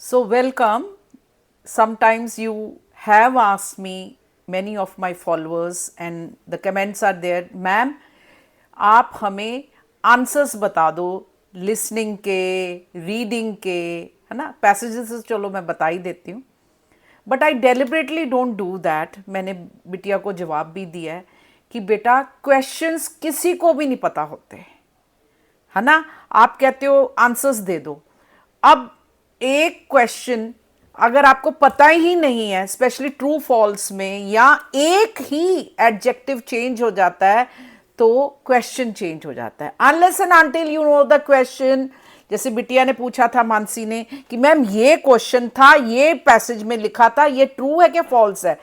So, welcome. Sometimes you have asked me, many of my followers, and the comments are there, ma'am आप हमें answers बता दो listening के, reading के, है ना, पैसेजेस चलो मैं बता ही देती हूँ, but I deliberately don't do that. मैंने बिटिया को जवाब भी दिया है कि बेटा क्वेश्चंस किसी को भी नहीं पता होते, है ना। आप कहते हो आंसर्स दे दो। अब एक क्वेश्चन अगर आपको पता ही नहीं है, स्पेशली ट्रू फॉल्स में, या एक ही एडजेक्टिव चेंज हो जाता है तो क्वेश्चन चेंज हो जाता है। Unless and until you know the question. जैसे बिटिया ने पूछा था, मानसी ने, कि मैम ये क्वेश्चन था, ये पैसेज में लिखा था, ये ट्रू है कि फॉल्स है,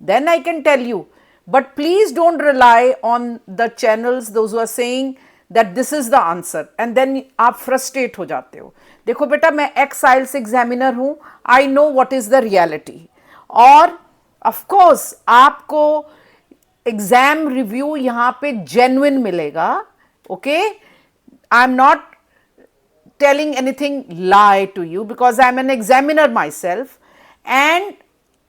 then I can tell you. But please don't rely on the channels those who are saying that this is the answer, and then आप फ्रस्ट्रेट हो जाते हो। देखो बेटा, मैं एक्स आइल्स एग्जामिनर हूं, I know what is the reality. और of course आपको एग्जाम रिव्यू यहां पे जेन्युइन मिलेगा। Okay, I am not telling anything lie to you because I am an examiner myself। and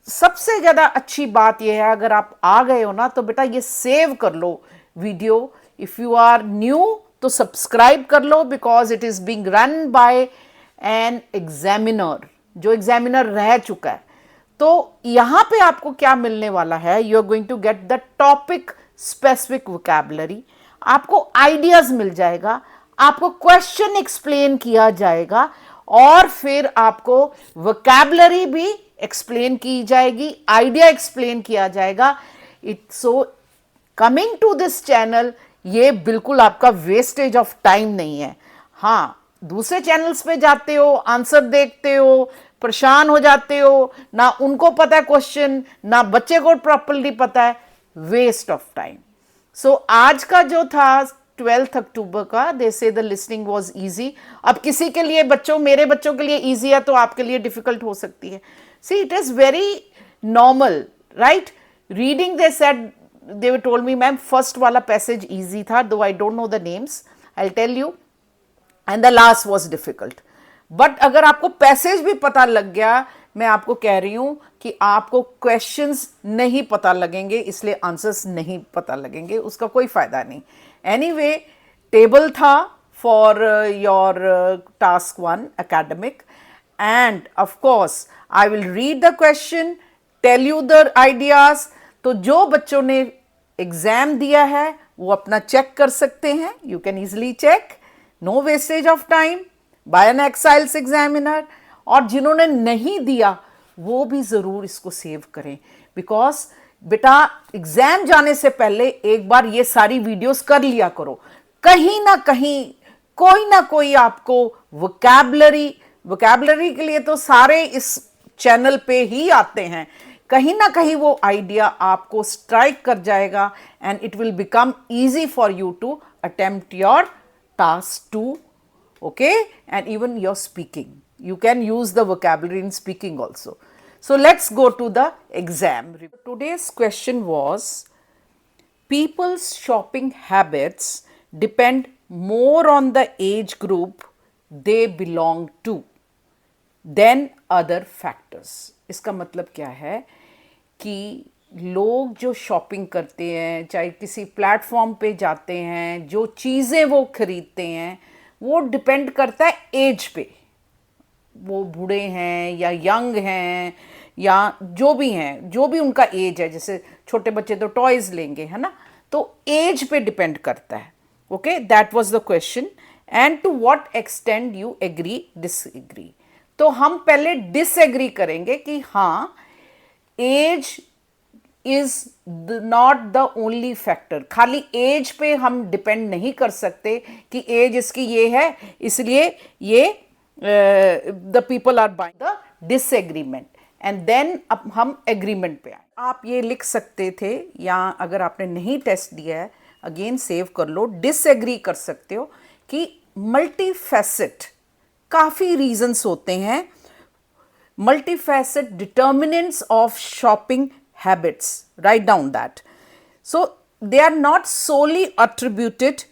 सबसे ज़्यादा अच्छी बात यह है, अगर आप आ गए हो ना तो बेटा ये सेव कर लो video. If you are new तो सब्सक्राइब कर लो, because it is being run by an examiner, जो एग्जामिनर रह चुका है। तो यहाँ पे आपको क्या मिलने वाला है, you are going to get the topic specific vocabulary, आपको आइडियाज मिल जाएगा, आपको क्वेश्चन एक्सप्लेन किया जाएगा, और फिर आपको वोकैबुलरी भी एक्सप्लेन की जाएगी, आइडिया एक्सप्लेन किया जाएगा। It's so coming to this channel, ये बिल्कुल आपका वेस्टेज ऑफ टाइम नहीं है। हाँ, दूसरे चैनल्स पे जाते हो, आंसर देखते हो, परेशान हो जाते हो, ना उनको पता है क्वेश्चन, ना बच्चे को प्रॉपरली पता है, वेस्ट ऑफ टाइम। सो आज का जो था 12 अक्टूबर का, दे से द लिसनिंग वाज इजी। अब किसी के लिए बच्चों, मेरे बच्चों के लिए इजी है तो आपके लिए डिफिकल्ट हो सकती है। See, it is very normal, right. Reading they said, they told me ma'am first वाला पैसेज इजी था, though I don't know the names, I tell you, and the last was difficult. But अगर आपको passage भी पता लग गया, मैं आपको कह रही हूं कि आपको क्वेश्चंस नहीं पता लगेंगे, इसलिए आंसर्स नहीं पता लगेंगे, उसका कोई फायदा नहीं। एनीवे, टेबल था for your task 1 academic, and of course I will read the question, tell you the ideas। तो जो बच्चों ने एग्जाम दिया है वो अपना चेक कर सकते हैं, you can easily check, no wastage of time, by an ex IELTS examiner. और जिन्होंने नहीं दिया वो भी ज़रूर इसको सेव करें, बिकॉज बेटा एग्जाम जाने से पहले एक बार ये सारी वीडियोस कर लिया करो। कहीं ना कहीं कोई ना कोई आपको वोकैबुलरी के लिए तो सारे इस चैनल पे ही आते हैं, कहीं ना कहीं वो आइडिया आपको स्ट्राइक कर जाएगा, and it will become easy for you to attempt your task 2। okay, and even your speaking, you can use the vocabulary in speaking also। so let's go to the exam। Today's question was, people's shopping habits depend more on the age group they belong to than other factors। इसका मतलब क्या है कि लोग जो shopping करते हैं, चाहे किसी प्लेटफॉर्म पे जाते हैं, जो चीज़ें वो खरीदते हैं, वो डिपेंड करता है एज पे। वो बूढ़े हैं या यंग हैं या जो भी हैं, जो भी उनका एज है, जैसे छोटे बच्चे तो टॉयज लेंगे, है ना, तो एज पे डिपेंड करता है। Okay, that was the question. And to what extend you agree disagree. तो हम पहले डिसएग्री करेंगे कि हाँ, age is not the only factor. खाली एज पे हम डिपेंड नहीं कर सकते कि एज इसकी ये है इसलिए ये the people are buying the disagreement, and then अब हम एग्रीमेंट पे आए। आप ये लिख सकते थे, या अगर आपने नहीं टेस्ट दिया है अगेन सेव कर लो, डिसएग्री कर सकते हो कि मल्टीफैसेट काफ़ी रीजंस होते हैं। multifaceted determinants of shopping habits, write down that। so they are not solely attributed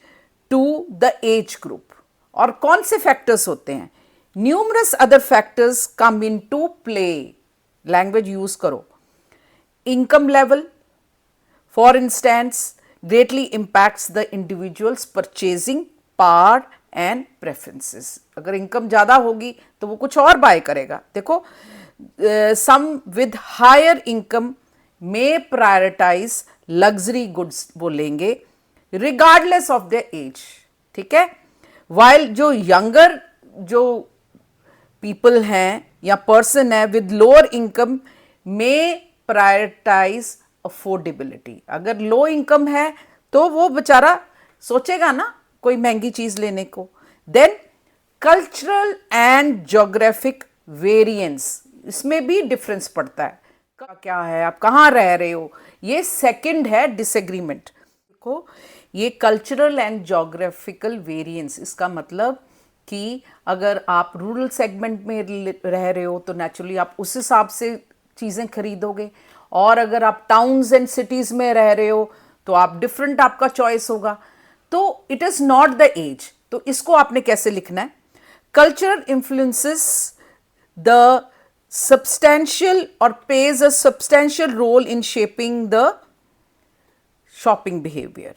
to the age group। और कौन से फैक्टर्स होते हैं, Numerous other factors come into play. Language use करो. Income level, for instance, greatly impacts the individual's purchasing power and preferences. अगर income ज़्यादा होगी तो वो कुछ और बाय करेगा. देखो, some with higher income may prioritize luxury goods बोलेंगे regardless of their age. ठीक है. While जो younger जो people हैं या person है with lower income may prioritize affordability. अगर लो इनकम है तो वो बेचारा सोचेगा ना कोई महंगी चीज लेने को. Then cultural and geographic variance, इसमें भी डिफरेंस पड़ता है. क्या है, आप कहाँ रह रहे हो, ये सेकंड है डिसएग्रीमेंट को. ये कल्चरल एंड ज्योग्राफिकल वेरिएंस, इसका मतलब कि अगर आप रूरल सेगमेंट में रह रहे हो तो नेचुरली आप उस हिसाब से चीज़ें खरीदोगे, और अगर आप टाउन्स एंड सिटीज़ में रह रहे हो तो आप डिफरेंट आपका चॉइस होगा. तो it is not the age. तो इसको आपने कैसे लिखना है? कल्चर इन्फ्लुएंसेस द सब्सटैंशियल और plays a substantial role in shaping the shopping behaviour.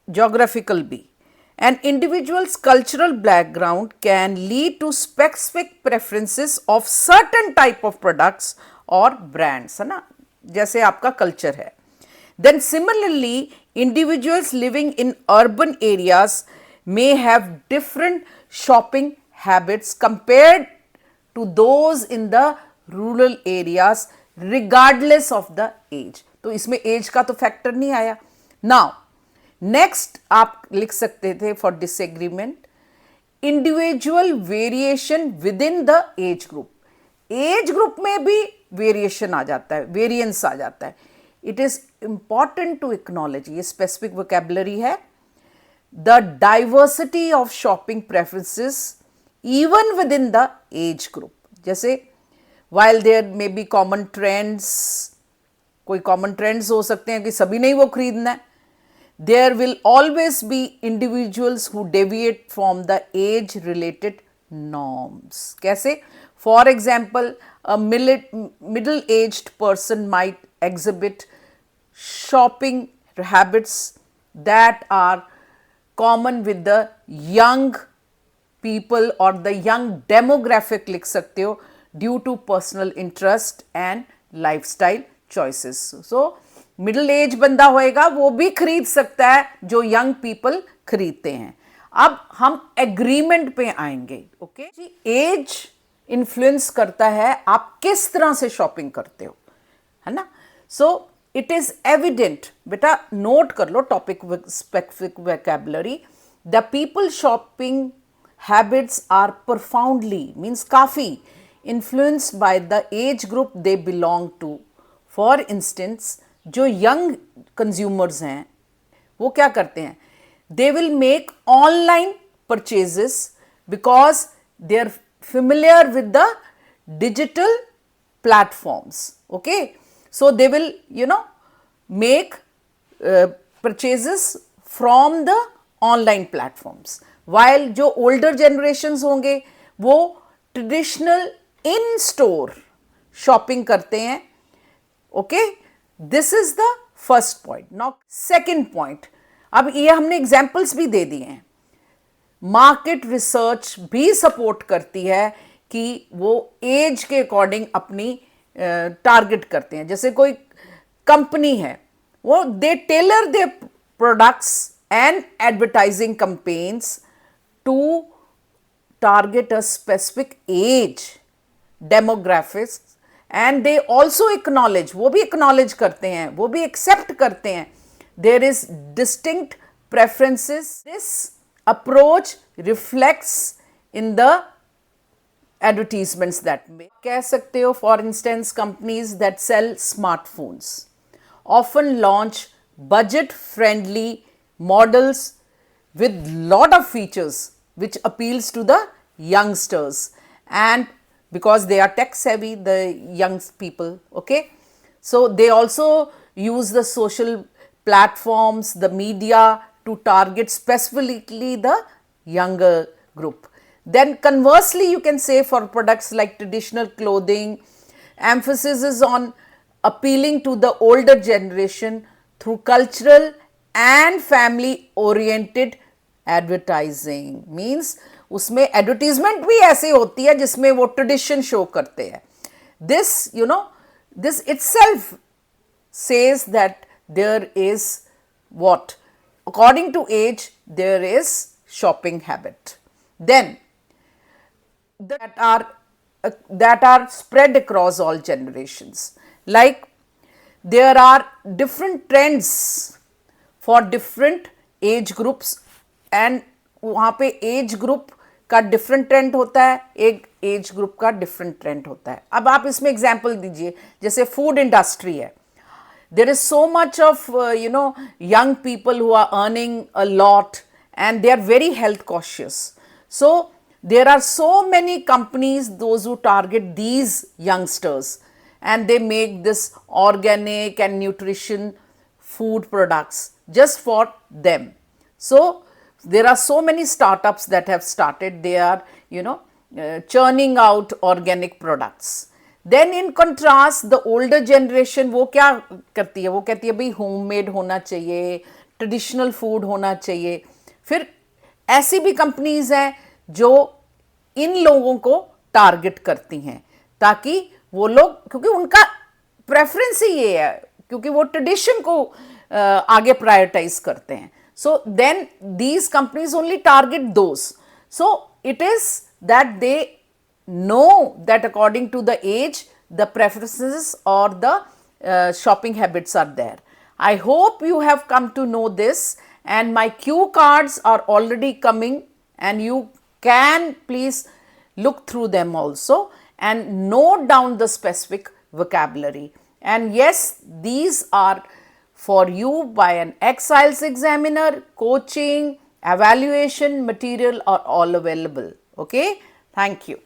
Geographical B. An individual's cultural background can lead to specific preferences of certain type of products or brands, है ना, जैसे आपका culture है. Then similarly, individuals living in urban areas may have different shopping habits compared to those in the rural areas regardless of the age. तो इसमें as का तो factor नहीं आया. Now, नेक्स्ट आप लिख सकते थे for disagreement, individual variation with in the age group. Age group में भी वेरिएशन आ जाता है, वेरिएंस आ जाता है. It is important to acknowledge, ये स्पेसिफिक वोकेबलरी है. The diversity of shopping preferences even with in the age group. जैसे while there may be common trends, कोई कॉमन ट्रेंड्स हो सकते हैं कि सभी ने ही वो खरीदना है. There will always be individuals who deviate from the age related norms. कैसे? For example, a middle aged person might exhibit shopping habits that are common with the young people or the young demographic लिख सकते हो, due to personal interest and lifestyle choices. So middle age बंदा होएगा वो भी खरीद सकता है जो यंग पीपल खरीदते हैं. अब हम एग्रीमेंट पे आएंगे. ओके जी, एज इन्फ्लुएंस करता है आप किस तरह से शॉपिंग करते हो, है ना. सो इट इज एविडेंट, बेटा नोट कर लो topic specific vocabulary. The people shopping habits are profoundly, means काफी, influenced by the age group they belong to. For instance, जो यंग कंज्यूमर्स हैं वो क्या करते हैं, they will make online purchases because they are familiar with the digital platforms. Okay, so they will make purchases from the online platforms, while जो older generations होंगे वो traditional in store shopping करते हैं. Okay, this is the first point. Now second point, अब ये हमने examples भी दे दिए हैं. मार्केट रिसर्च भी सपोर्ट करती है कि वो एज के अकॉर्डिंग अपनी टारगेट करते हैं. जैसे कोई कंपनी है, वो they tailor they products and advertising campaigns to target a specific age demographics, and they also acknowledge, वो भी एक्नॉलेज करते हैं, वो भी एक्सेप्ट करते हैं, there is distinct preferences. This approach reflects in the advertisements that make. कह सकते हो, for instance, companies that sell smartphones often launch budget friendly models with lot of features which appeals to the youngsters, and because they are tech savvy, the young people. Okay, so they also use the social platforms, the media, to target specifically the younger group. Then conversely, you can say for products like traditional clothing, emphasis is on appealing to the older generation through cultural and family oriented advertising. Means उसमें advertisement भी ऐसे होती है जिसमें वो tradition show करते हैं. This, this itself says that there is what? According to age, there is shopping habit. Then that are spread across all generations. Like there are different trends for different age groups, and वहाँ पे age group का different trend होता है, एक age group का different trend होता है. अब आप इसमें एग्जांपल दीजिए, जैसे फूड इंडस्ट्री है. There is so much of young people who are earning a lot and they are very health cautious. So there are so many companies, those who target these youngsters, and they make this organic and nutrition food products just for them. So there are so many startups that have started. They are churning out organic products. Then in contrast, the older generation वो क्या करती है, वो कहती है भाई homemade होना चाहिए, ट्रेडिशनल फूड होना चाहिए. फिर ऐसी भी कंपनीज हैं जो इन लोगों को टारगेट करती हैं ताकि वो लोग, क्योंकि उनका प्रेफरेंस ही ये है, क्योंकि वो ट्रेडिशन को आगे प्रायोरिटाइज करते हैं. So then these companies only target those. So it is that they know that according to the age, the preferences or the shopping habits are there. I hope you have come to know this, and my cue cards are already coming, and you can please look through them also and note down the specific vocabulary. And yes, these are for you by an ex-IELTS examiner. Coaching, evaluation material are all available. Okay, thank you.